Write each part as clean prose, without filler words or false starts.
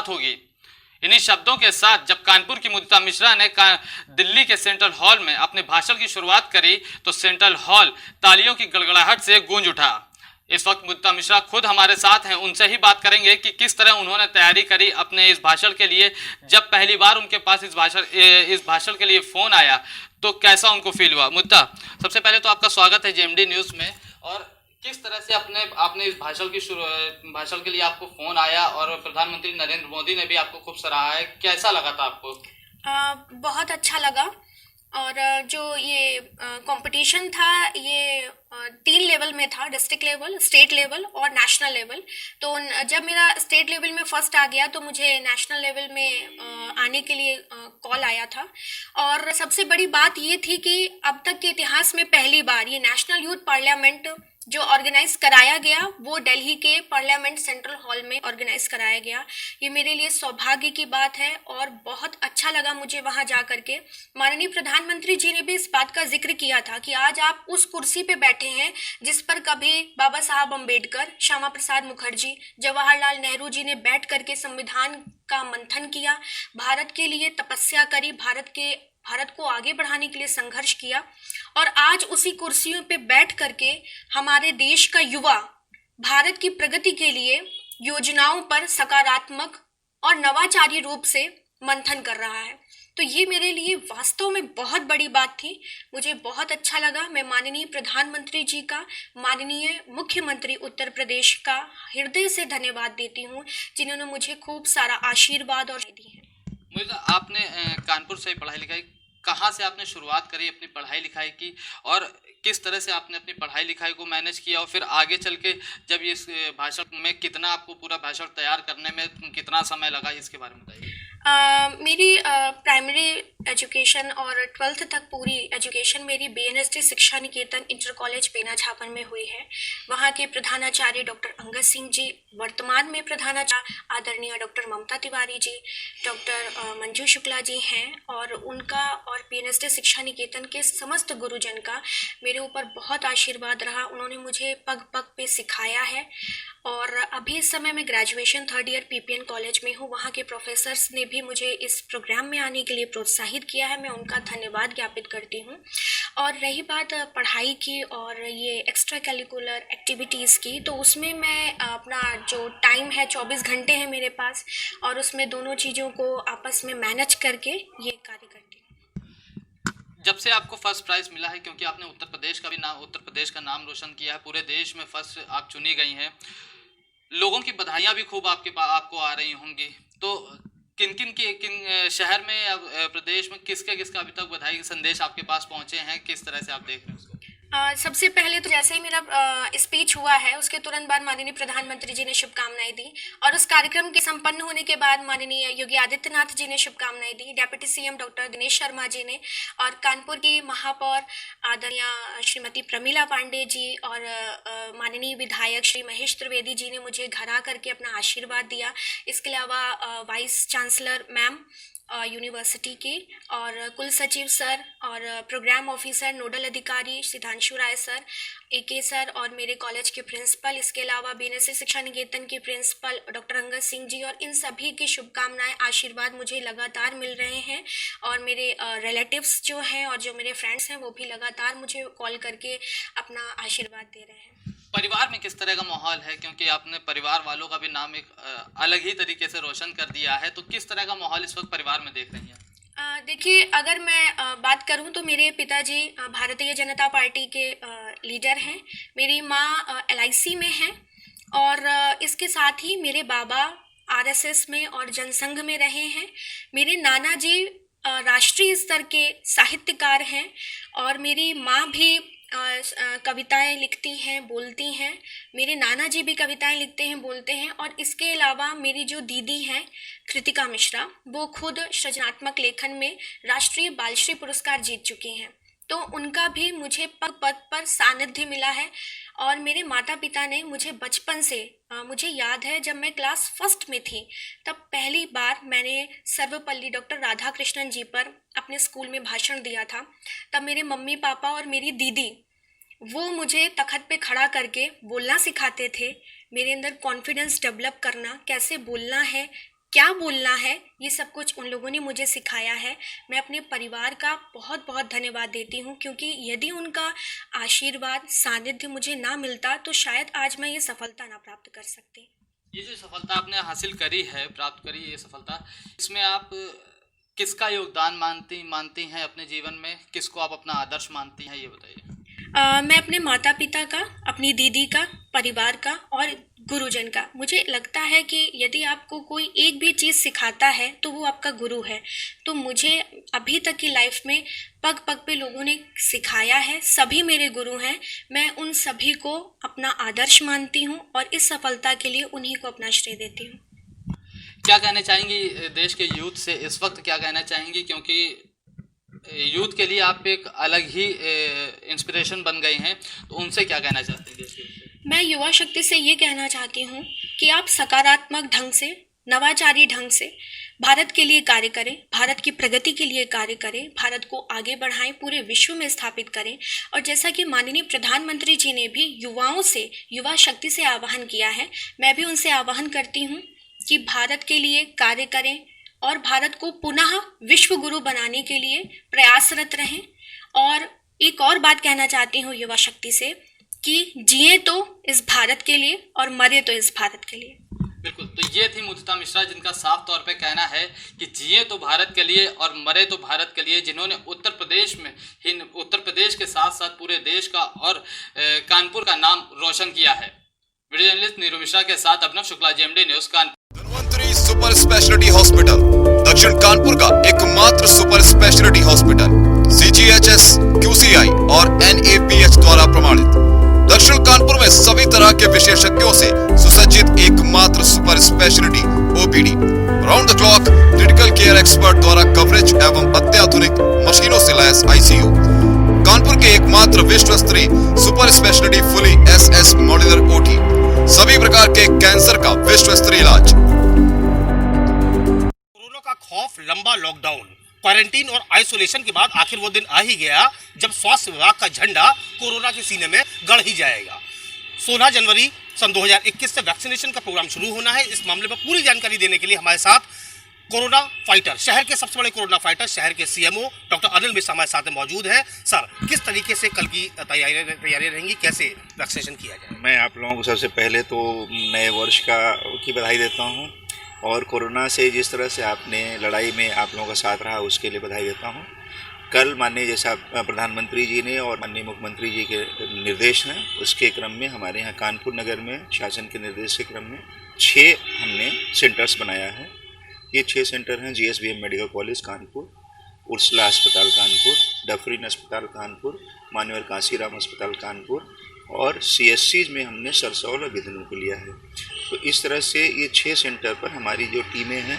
शुरुआत होगी। इन्हीं शब्दों के साथ जब कानपुर की मुदिता मिश्रा ने दिल्ली के सेंट्रल हॉल में अपने भाषण की शुरुआत करी तो सेंट्रल हॉल तालियों की गड़गड़ाहट से गूंज उठा। इस वक्त मुदिता मिश्रा खुद हमारे साथ हैं, उनसे ही बात करेंगे कि किस तरह उन्होंने तैयारी करी अपने इस भाषण के लिए। जब पहली बार उनके पास इस भाषण के लिए फोन आया तो कैसा उनको फील हुआ। मुदिता, सबसे पहले तो आपका स्वागत है जेएमडी न्यूज में। और किस तरह से आपने इस भाषण के लिए आपको फोन आया और प्रधानमंत्री नरेंद्र मोदी ने भी आपको खूब सराहा है, कैसा लगा था आपको? बहुत अच्छा लगा। और जो ये कंपटीशन था ये 3 लेवल में था, डिस्ट्रिक्ट लेवल, स्टेट लेवल और नेशनल लेवल। तो जब मेरा स्टेट लेवल में फर्स्ट आ गया तो मुझे नेशनल लेवल में आने के लिए कॉल आया था। और सबसे बड़ी बात ये थी कि अब तक के इतिहास में पहली बार ये नेशनल यूथ पार्लियामेंट जो ऑर्गेनाइज कराया गया वो दिल्ली के पार्लियामेंट सेंट्रल हॉल में ऑर्गेनाइज कराया गया। ये मेरे लिए सौभाग्य की बात है और बहुत अच्छा लगा मुझे वहां जा करके। माननीय प्रधानमंत्री जी ने भी इस बात का जिक्र किया था कि आज आप उस कुर्सी पे बैठे हैं जिस पर कभी बाबा साहब अम्बेडकर, श्यामा प्रसाद मुखर्जी, जवाहरलाल नेहरू जी ने बैठ करके संविधान का मंथन किया, भारत के लिए तपस्या करी, भारत को आगे बढ़ाने के लिए संघर्ष किया। और आज उसी कुर्सियों पे बैठ करके हमारे देश का युवा भारत की प्रगति के लिए योजनाओं पर सकारात्मक और नवाचारी रूप से मंथन कर रहा है। तो ये मेरे लिए वास्तव में बहुत बड़ी बात थी। मुझे बहुत अच्छा लगा। मैं माननीय प्रधानमंत्री जी का, माननीय मुख्यमंत्री उत्तर प्रदेश का हृदय से धन्यवाद देती हूँ जिन्होंने मुझे खूब सारा आशीर्वाद और दी है। मुझे आपने कानपुर से पढ़ाई लिखाई, कहाँ से आपने शुरुआत करी अपनी पढ़ाई लिखाई की और किस तरह से आपने अपनी पढ़ाई लिखाई को मैनेज किया, और फिर आगे चल के जब ये इस भाषण में कितना आपको पूरा भाषण तैयार करने में कितना समय लगा, इसके बारे में बताइए। मेरी प्राइमरी एजुकेशन और 12th तक पूरी एजुकेशन मेरी बीएनएसडी शिक्षा निकेतन इंटर कॉलेज पेना झापन में हुई है। वहाँ के प्रधानाचार्य डॉक्टर अंगद सिंह जी, वर्तमान में प्रधानाचार्य आदरणीय डॉक्टर ममता तिवारी जी, डॉक्टर मंजू शुक्ला जी हैं। और उनका और बीएनएसडी शिक्षा निकेतन के समस्त गुरुजन का मेरे ऊपर बहुत आशीर्वाद रहा। उन्होंने मुझे पग पग पे सिखाया है। और अभी इस समय मैं graduation 3rd year PPN college में हूँ। वहाँ के प्रोफेसर्स ने भी मुझे इस प्रोग्राम में आने के लिए प्रोत्साहित किया है, मैं उनका धन्यवाद ज्ञापित करती हूँ। और रही बात पढ़ाई की और ये एक्स्ट्रा करिकुलर एक्टिविटीज़ की, तो उसमें मैं अपना जो टाइम है 24 घंटे है मेरे पास, और उसमें दोनों चीज़ों को आपस में मैनेज करके ये कार्य करती हूँ। जब से आपको फर्स्ट प्राइज मिला है, क्योंकि आपने उत्तर प्रदेश का नाम रोशन किया है, पूरे देश में फर्स्ट आप चुनी गई हैं, लोगों की बधाइयां भी खूब आपको आ रही होंगी, तो किन शहर में या प्रदेश में किसके अभी तक बधाई के संदेश आपके पास पहुंचे हैं, किस तरह से आप देख रहे हैं उसको? सबसे पहले तो जैसे ही मेरा स्पीच हुआ है उसके तुरंत बाद माननीय प्रधानमंत्री जी ने शुभकामनाएं दी, और उस कार्यक्रम के संपन्न होने के बाद माननीय योगी आदित्यनाथ जी ने शुभकामनाएं दी, deputy CM doctor Dinesh Sharma ji ने, और कानपुर की महापौर आदरणीय श्रीमती प्रमिला पांडे जी और माननीय विधायक श्री महेश त्रिवेदी जी ने मुझे घर आ करके अपना आशीर्वाद दिया। इसके अलावा वाइस चांसलर मैम यूनिवर्सिटी की, और कुल सचिव सर, और प्रोग्राम ऑफिसर नोडल अधिकारी सिद्धांशु राय सर, एके सर, और मेरे कॉलेज के प्रिंसिपल, इसके अलावा बीएनएसडी शिक्षा निकेतन के प्रिंसिपल डॉक्टर अंगद सिंह जी, और इन सभी की शुभकामनाएं, आशीर्वाद मुझे लगातार मिल रहे हैं। और मेरे रिलेटिव्स जो हैं और जो मेरे फ्रेंड्स हैं वो भी लगातार मुझे कॉल करके अपना आशीर्वाद दे रहे हैं। परिवार में किस तरह का माहौल है, क्योंकि आपने परिवार वालों का भी नाम एक अलग ही तरीके से रोशन कर दिया है, तो किस तरह का माहौल इस वक्त परिवार में देख रही हैं? देखिए, अगर मैं बात करूं तो मेरे पिताजी भारतीय जनता पार्टी के लीडर हैं, मेरी माँ एलआईसी में हैं, और इसके साथ ही मेरे बाबा आरएसएस में और जनसंघ में रहे हैं। मेरे नाना जी राष्ट्रीय स्तर के साहित्यकार हैं, और मेरी माँ भी कविताएं लिखती हैं, बोलती हैं। मेरे नाना जी भी कविताएं लिखते हैं, बोलते हैं। और इसके अलावा मेरी जो दीदी हैं कृतिका मिश्रा, वो खुद सृजनात्मक लेखन में राष्ट्रीय बालश्री पुरस्कार जीत चुकी हैं। तो उनका भी मुझे पग पग पर सानिध्य मिला है। और मेरे माता पिता ने मुझे बचपन से, मुझे याद है जब मैं क्लास 1st में थी तब पहली बार मैंने सर्वपल्ली डॉक्टर राधाकृष्णन जी पर अपने स्कूल में भाषण दिया था। तब मेरे मम्मी पापा और मेरी दीदी वो मुझे तखत पे खड़ा करके बोलना सिखाते थे, मेरे अंदर कॉन्फिडेंस डेवलप करना, कैसे बोलना है, क्या बोलना है, ये सब कुछ उन लोगों ने मुझे सिखाया है। मैं अपने परिवार का बहुत बहुत धन्यवाद देती हूँ, क्योंकि यदि उनका आशीर्वाद, सानिध्य मुझे ना मिलता तो शायद आज मैं ये सफलता ना प्राप्त कर सकती। ये जो सफलता आपने हासिल करी है, प्राप्त करी ये सफलता, इसमें आप किसका योगदान मानती हैं अपने जीवन में? किसको आप अपना आदर्श मानती हैं, ये बताइए। मैं अपने माता पिता का, अपनी दीदी का, परिवार का और गुरुजन का। मुझे लगता है कि यदि आपको कोई एक भी चीज़ सिखाता है तो वो आपका गुरु है। तो मुझे अभी तक की लाइफ में पग पग पे लोगों ने सिखाया है, सभी मेरे गुरु हैं। मैं उन सभी को अपना आदर्श मानती हूँ और इस सफलता के लिए उन्हीं को अपना श्रेय देती हूँ। क्या कहना चाहेंगी देश के यूथ से इस वक्त, क्या कहना चाहेंगी? क्योंकि यूथ के लिए आप एक अलग ही इंस्पिरेशन बन गई हैं, तो उनसे क्या कहना चाहते हैं देश के लिए? मैं युवा शक्ति से ये कहना चाहती हूँ कि आप सकारात्मक ढंग से, नवाचारी ढंग से भारत के लिए कार्य करें, भारत की प्रगति के लिए कार्य करें, भारत को आगे बढ़ाएं, पूरे विश्व में स्थापित करें। और जैसा कि माननीय प्रधानमंत्री जी ने भी युवाओं से, युवा शक्ति से आह्वान किया है, मैं भी उनसे आह्वान करती हूँ कि भारत के लिए कार्य करें और भारत को पुनः विश्व गुरु बनाने के लिए प्रयासरत रहें। और एक और बात कहना चाहती हूँ युवा शक्ति से कि जिए तो इस भारत के लिए और मरे तो इस भारत के लिए। बिल्कुल, तो ये थी मुदिता मिश्रा, जिनका साफ तौर पे कहना है कि जिए तो भारत के लिए और मरे तो भारत के लिए, जिन्होंने उत्तर प्रदेश के साथ साथ पूरे देश का और कानपुर का नाम रोशन किया है। वीडियो जर्नलिस्ट नीरू मिश्रा के साथ Abhinav Shukla, GMD news Kanpur. Dhanvantari super speciality hospital दक्षिण कानपुर का एकमात्र super speciality hospital, CGHS, QCI और NABH द्वारा प्रमाणित। दक्षिण कानपुर में सभी तरह के विशेषज्ञों से सुसज्जित एकमात्र super speciality OPD, round the clock critical care expert द्वारा कवरेज एवं अत्याधुनिक मशीनों से लैस ICU। कानपुर के एकमात्र विश्व स्तरीय super speciality fully SS modular OT, सभी प्रकार के कैंसर का विश्व स्तरीय इलाज। कोरोना का खौफ, लंबा लॉकडाउन, क्वारंटीन और आइसोलेशन के बाद आखिर वो दिन आ ही गया जब स्वास्थ्य विभाग का झंडा कोरोना के सीने में गड़ ही जाएगा। 16 जनवरी सन 2021 से वैक्सीनेशन का प्रोग्राम शुरू होना है। इस मामले पर पूरी जानकारी देने के लिए हमारे साथ कोरोना फाइटर, शहर के सबसे बड़े कोरोना फाइटर, शहर के CMO डॉक्टर अनिल मिश्रा हमारे साथ मौजूद हैं। सर, किस तरीके से कल की तैयारी रहेंगी, कैसे वैक्सीनेशन किया जाए? मैं आप लोगों को सबसे पहले तो नए वर्ष की बधाई देता हूं, और कोरोना से जिस तरह से आपने लड़ाई में आप लोगों का साथ रहा उसके लिए बधाई देता हूं। कल माननीय जैसा प्रधानमंत्री जी ने और माननीय मुख्यमंत्री जी के निर्देश हैं, उसके क्रम में हमारे यहाँ कानपुर नगर में शासन के निर्देश के क्रम में 6 हमने सेंटर्स बनाया है। ये 6 सेंटर हैं: GSBM medical college Kanpur, Ursula अस्पताल कानपुर, डफरीन अस्पताल कानपुर, मान्यवर कांसीराम अस्पताल कानपुर, और CSCs में हमने सरसौल और बिधनों को लिया है। तो इस तरह से ये 6 सेंटर पर हमारी जो टीमें हैं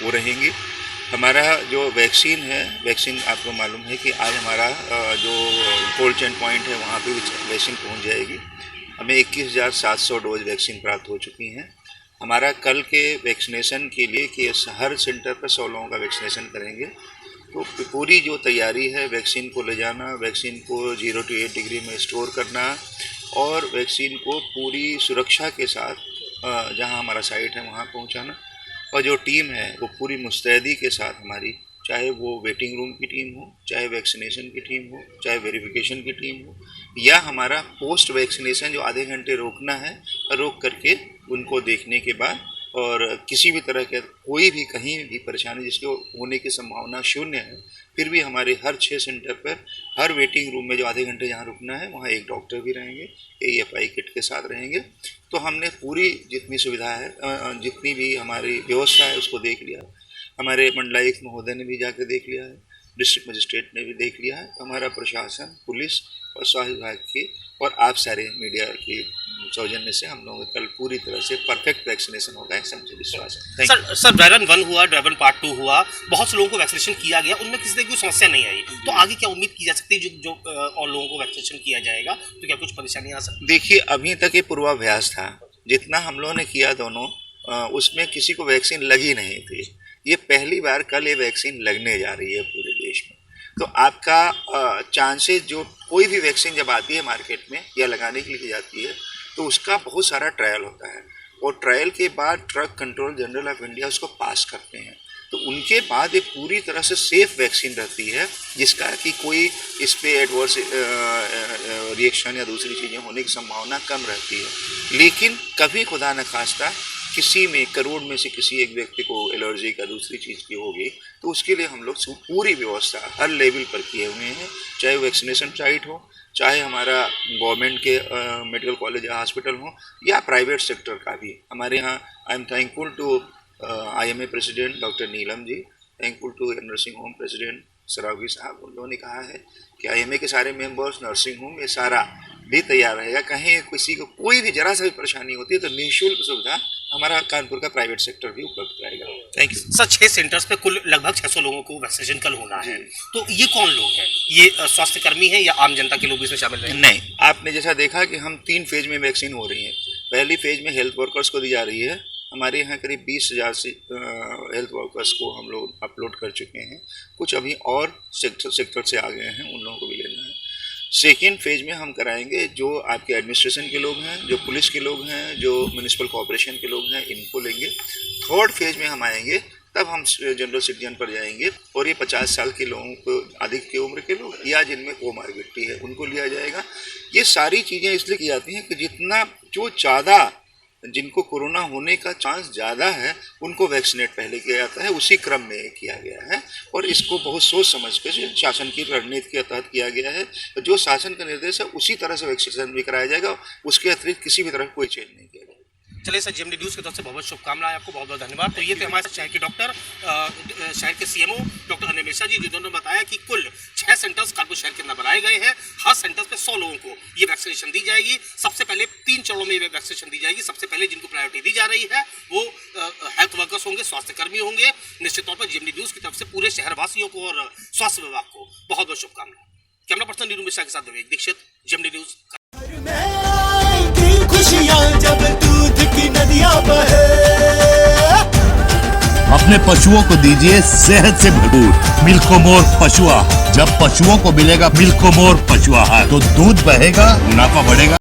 वो रहेंगी। हमारा जो वैक्सीन है, वैक्सीन आपको मालूम है कि आज हमारा जो कोल्ड चेन पॉइंट है वहाँ पे भी वैक्सीन पहुँच जाएगी। हमें 21,700 डोज वैक्सीन प्राप्त हो चुकी हैं। हमारा कल के वैक्सीनेशन के लिए कि हर सेंटर पर 100 लोगों का वैक्सीनेशन करेंगे। तो पूरी जो तैयारी है, वैक्सीन को ले जाना, वैक्सीन को 0 to 8 डिग्री में स्टोर करना, और वैक्सीन को पूरी सुरक्षा के साथ जहां हमारा साइट है वहां पहुंचाना, और जो टीम है वो पूरी मुस्तैदी के साथ हमारी, चाहे वो वेटिंग रूम की टीम हो, चाहे वैक्सीनेशन की टीम हो, चाहे वेरिफिकेशन की टीम हो, या हमारा पोस्ट वैक्सीनेशन जो आधे घंटे रोकना है, रोक करके उनको देखने के बाद, और किसी भी तरह के कोई भी कहीं भी परेशानी जिसके होने की संभावना शून्य है, फिर भी हमारे हर 6 सेंटर पर हर वेटिंग रूम में जो आधे घंटे जहाँ रुकना है वहाँ एक डॉक्टर भी रहेंगे, AFI किट के साथ रहेंगे। तो हमने पूरी जितनी सुविधा है, जितनी भी हमारी व्यवस्था है उसको देख लिया। हमारे मंडलायुक्त महोदय ने भी जाकर देख लिया है, डिस्ट्रिक्ट मजिस्ट्रेट ने भी देख लिया है। हमारा प्रशासन, पुलिस और स्वास्थ्य विभाग की और आप सारे मीडिया की सौजन्य से हम लोगों का कल पूरी तरह से परफेक्ट वैक्सीनेशन होगा, ऐसा मुझे विश्वास है। सर, ड्राइवन 1 हुआ, ड्राइवन पार्ट 2 हुआ, बहुत से लोगों को वैक्सीनेशन किया गया, उनमें किसी तरह की समस्या नहीं आई, तो आगे क्या उम्मीद की जा सकती है? जो और लोगों को वैक्सीनेशन किया जाएगा तो क्या कुछ परेशानी आ सकती है? देखिए, अभी तक ये पूर्वाभ्यास था, जितना हम लोगों ने किया दोनों, उसमें किसी को वैक्सीन लगी नहीं थी। ये पहली बार कल ये वैक्सीन लगने जा रही है पूरे देश में। तो आपका चांसेस, जो कोई भी वैक्सीन जब आती है मार्केट में या लगाने के लिए जाती है, तो उसका बहुत सारा ट्रायल होता है, और ट्रायल के बाद drug control general of India उसको पास करते हैं। तो उनके बाद ये पूरी तरह से सेफ वैक्सीन रहती है, जिसका कि कोई इस पे एडवर्स रिएक्शन या दूसरी चीज़ें होने की संभावना कम रहती है। लेकिन कभी खुदा न खास्ता किसी में करोड़ में से किसी एक व्यक्ति को एलर्जी का दूसरी चीज़ की होगी, तो उसके लिए हम लोग पूरी व्यवस्था हर लेवल पर किए हुए हैं, चाहे वैक्सीनेशन साइट हो, चाहे हमारा गवर्नमेंट के मेडिकल कॉलेज या हॉस्पिटल हो, या प्राइवेट सेक्टर का भी। हमारे यहाँ I am thankful to IMA president doctor Neelam ji, thankful to nursing home president Saraogi साहब। उन लोगों ने कहा है कि IMA के सारे मेंबर्स, नर्सिंग होम, ये सारा भी तैयार रहेगा। कहीं किसी को कोई भी जरा सा भी परेशानी होती है तो निःशुल्क सुविधा हमारा कानपुर का प्राइवेट सेक्टर भी उपलब्ध कराएगा। Thank you sir. 6 सेंटर्स पे कुल लगभग 600 लोगों को वैक्सीनेशन कल होना है, तो ये कौन लोग हैं? ये स्वास्थ्य कर्मी हैं या आम जनता के लोग इसमें शामिल हैं? नहीं, आपने जैसा देखा कि हम 3 फेज में वैक्सीन हो रही है। पहली फेज में हेल्थ वर्कर्स को दी जा रही है। हमारे यहाँ करीब 20,000 से हेल्थ वर्कर्स को हम लोग अपलोड कर चुके हैं। कुछ अभी और सेक्टर से आ गए हैं, उन लोगों को भी लेना है। सेकेंड फेज में हम कराएंगे जो आपके एडमिनिस्ट्रेशन के लोग हैं, जो पुलिस के लोग हैं, जो म्यूनिसिपल कॉर्पोरेशन के लोग हैं, इनको लेंगे। थर्ड फेज में हम आएंगे, तब हम जनरल सिटीजन पर जाएंगे और ये 50 साल के लोगों को, अधिक की उम्र के लोग या जिनमें कोमार्बिडिटी है, उनको लिया जाएगा। ये सारी चीज़ें इसलिए की जाती हैं कि जो ज़्यादा जिनको कोरोना होने का चांस ज़्यादा है उनको वैक्सीनेट पहले किया जाता है, उसी क्रम में किया गया है। और इसको बहुत सोच समझ के शासन की रणनीति के तहत किया गया है। जो शासन का निर्देश है उसी तरह से वैक्सीनेशन भी कराया जाएगा, उसके अतिरिक्त किसी भी तरह का कोई चेंज नहीं किया जाएगा। चलिए सर, GMD न्यूज़ की तरफ से बहुत बहुत शुभकामनाएं आपको, बहुत बहुत धन्यवाद। तो ये थे हमारे शहर के डॉक्टर, शहर के CMO डॉक्टर अनिल मिश्रा जी, जिन्होंने बताया कि कुल 6 सेंटर्स कानपुर शहर के अंदर बनाए गए हैं। हर सेंटर्स पे 100 लोगों को ये वैक्सीनेशन दी जाएगी। सबसे पहले 3 चरणों में ये वैक्सीनेशन दी जाएगी। सबसे पहले जिनको प्रायोरिटी दी जा रही है वो हेल्थ वर्कर्स होंगे, स्वास्थ्य कर्मी होंगे। निश्चित तौर पर GMD न्यूज़ की तरफ से पूरे शहरवासियों को और स्वास्थ्य विभाग को बहुत बहुत शुभकामनाएं। कैमरा पर्सन नीरू मिश्रा के साथ विवेक दीक्षित, GMD न्यूज़। खुशियां जब दूध की नदियां बहे, अपने पशुओं को दीजिए सेहत से भरपूर मिल्कोमोर पशु आहार। जब पशुओं को मिलेगा मिल्कोमोर पशु आहार तो दूध बहेगा, मुनाफा बढ़ेगा,